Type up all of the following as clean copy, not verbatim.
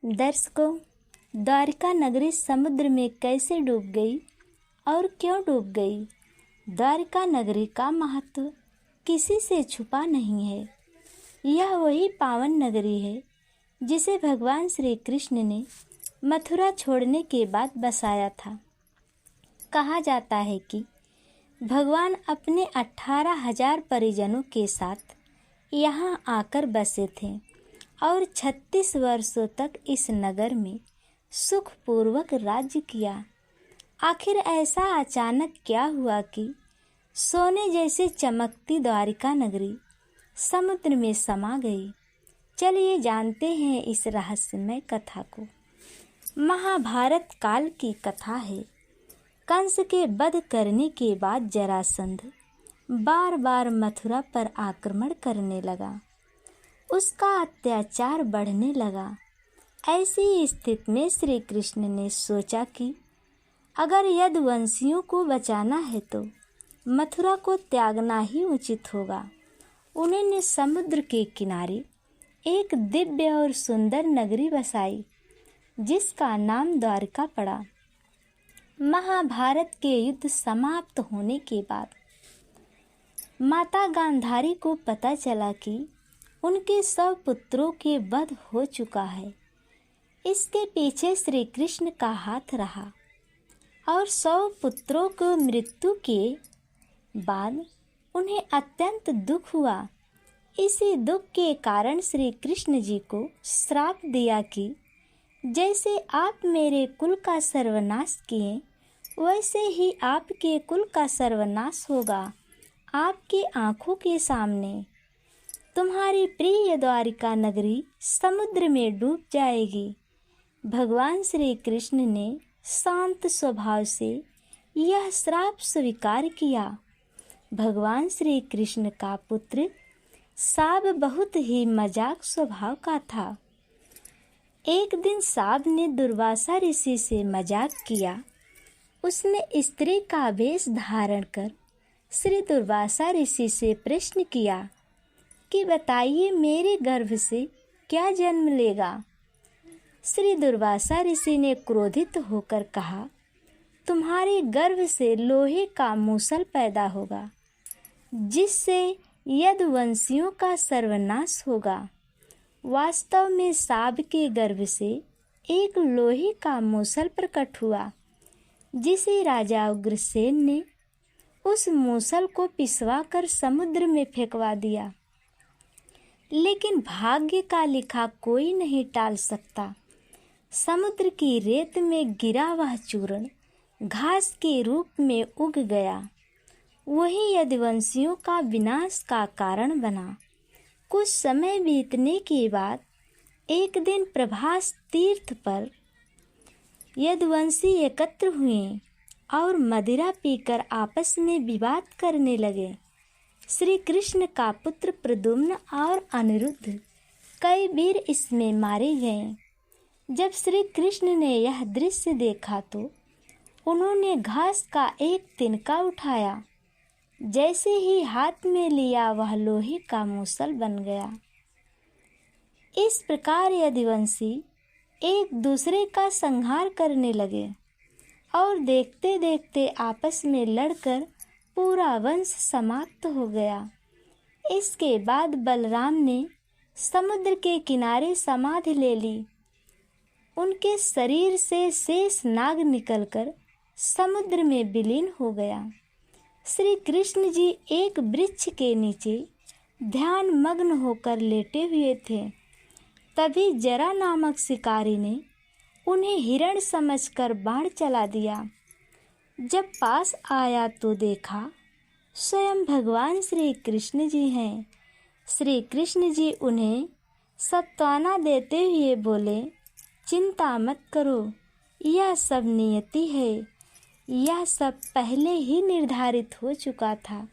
दर्शकों, द्वारिका नगरी समुद्र में कैसे डूब गई और क्यों डूब गई? द्वारिका नगरी का महत्व किसी से छुपा नहीं है। यह वही पावन नगरी है जिसे भगवान श्री कृष्ण ने मथुरा छोड़ने के बाद बसाया था। कहा जाता है कि भगवान अपने 18,000 परिजनों के साथ यहाँ आकर बसे थे और 36 वर्षों तक इस नगर में सुखपूर्वक राज्य किया। आखिर ऐसा अचानक क्या हुआ कि सोने जैसे चमकती द्वारिका नगरी समुद्र में समा गई? चलिए जानते हैं इस रहस्यमय कथा को। महाभारत काल की कथा है। कंस के वध करने के बाद जरासंध बार बार मथुरा पर आक्रमण करने लगा। उसका अत्याचार बढ़ने लगा। ऐसी स्थिति में श्री कृष्ण ने सोचा कि अगर यदुवंशियों को बचाना है तो मथुरा को त्यागना ही उचित होगा। उन्होंने समुद्र के किनारे एक दिव्य और सुंदर नगरी बसाई जिसका नाम द्वारिका पड़ा। महाभारत के युद्ध समाप्त होने के बाद माता गांधारी को पता चला कि उनके 100 पुत्रों के वध हो चुका है। इसके पीछे श्री कृष्ण का हाथ रहा और 100 पुत्रों को मृत्यु के बाद उन्हें अत्यंत दुख हुआ। इसी दुख के कारण श्री कृष्ण जी को श्राप दिया कि जैसे आप मेरे कुल का सर्वनाश किए वैसे ही आपके कुल का सर्वनाश होगा। आपकी आंखों के सामने तुम्हारी प्रिय द्वारिका नगरी समुद्र में डूब जाएगी। भगवान श्री कृष्ण ने शांत स्वभाव से यह श्राप स्वीकार किया। भगवान श्री कृष्ण का पुत्र साब बहुत ही मजाक स्वभाव का था। एक दिन साब ने दुर्वासा ऋषि से मजाक किया। उसने स्त्री का वेश धारण कर श्री दुर्वासा ऋषि से प्रश्न किया कि बताइए मेरे गर्भ से क्या जन्म लेगा। श्री दुर्वासा ऋषि ने क्रोधित होकर कहा, तुम्हारे गर्भ से लोहे का मूसल पैदा होगा जिससे यदुवंशियों का सर्वनाश होगा। वास्तव में साब के गर्भ से एक लोहे का मूसल प्रकट हुआ जिसे राजा उग्रसेन ने उस मूसल को पिसवा कर समुद्र में फेंकवा दिया। लेकिन भाग्य का लिखा कोई नहीं टाल सकता। समुद्र की रेत में गिरा वह चूर्ण घास के रूप में उग गया। वही यदुवंशियों का विनाश का कारण बना। कुछ समय बीतने के बाद एक दिन प्रभास तीर्थ पर यदुवंशी एकत्र हुए और मदिरा पीकर आपस में विवाद करने लगे। श्री कृष्ण का पुत्र प्रद्युम्न और अनिरुद्ध कई वीर इसमें मारे गए। जब श्री कृष्ण ने यह दृश्य देखा तो उन्होंने घास का एक तिनका उठाया। जैसे ही हाथ में लिया वह लोहे का मूसल बन गया। इस प्रकार यदुवंशी एक दूसरे का संहार करने लगे और देखते देखते आपस में लड़कर पूरा वंश समाप्त हो गया। इसके बाद बलराम ने समुद्र के किनारे समाधि ले ली। उनके शरीर से शेष नाग निकलकर समुद्र में विलीन हो गया। श्री कृष्ण जी एक वृक्ष के नीचे ध्यान मग्न होकर लेटे हुए थे। तभी जरा नामक शिकारी ने उन्हें हिरण समझकर बाण चला दिया। जब पास आया तो देखा स्वयं भगवान श्री कृष्ण जी हैं। श्री कृष्ण जी उन्हें सांत्वना देते हुए बोले, चिंता मत करो, यह सब नियति है। यह सब पहले ही निर्धारित हो चुका था।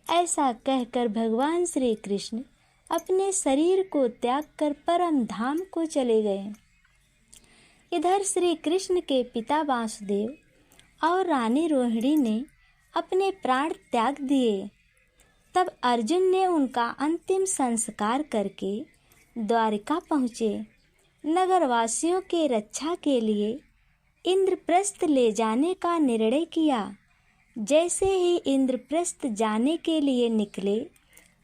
ऐसा कहकर भगवान श्री कृष्ण अपने शरीर को त्याग कर परम धाम को चले गए। इधर श्री कृष्ण के पिता वासुदेव और रानी रोहिणी ने अपने प्राण त्याग दिए। तब अर्जुन ने उनका अंतिम संस्कार करके द्वारिका पहुँचे। नगरवासियों के रक्षा के लिए इंद्रप्रस्थ ले जाने का निर्णय किया। जैसे ही इंद्रप्रस्थ जाने के लिए निकले,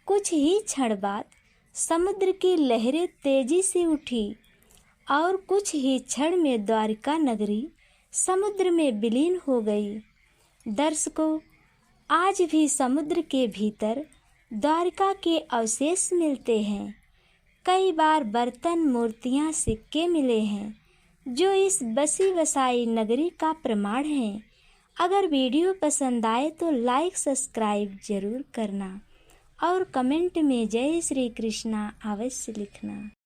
कुछ ही क्षण बाद समुद्र की लहरें तेजी से उठी और कुछ ही क्षण में द्वारिका नगरी समुद्र में विलीन हो गई। दर्शकों, आज भी समुद्र के भीतर द्वारिका के अवशेष मिलते हैं। कई बार बर्तन, मूर्तियां, सिक्के मिले हैं जो इस बसी बसाई नगरी का प्रमाण है। अगर वीडियो पसंद आए तो लाइक सब्सक्राइब जरूर करना और कमेंट में जय श्री कृष्णा अवश्य लिखना।